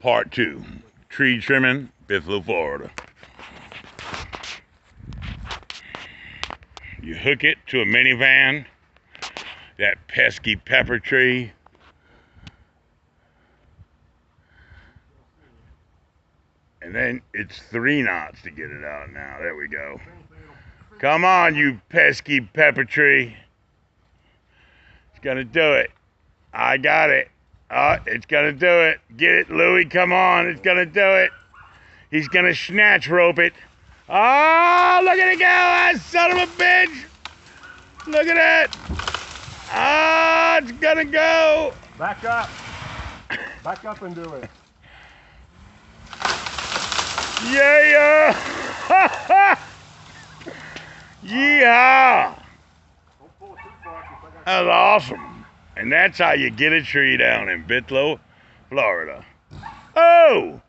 Part 2, tree trimming, Bithlo, Florida. You hook it to a minivan, that pesky pepper tree. And then it's 3 knots to get it out now. There we go. Come on, you pesky pepper tree. It's gonna do it. I got it. Oh, it's gonna do it. Get it, Louie, come on. It's gonna do it. He's gonna snatch rope it. Oh, look at it go, that son of a bitch. Look at that. Ah, it's gonna go. Back up. Back up and do it. Yeah. Yeehaw. Don't pull it too far. That's awesome. And that's how you get a tree down in Bithlo, Florida. Oh!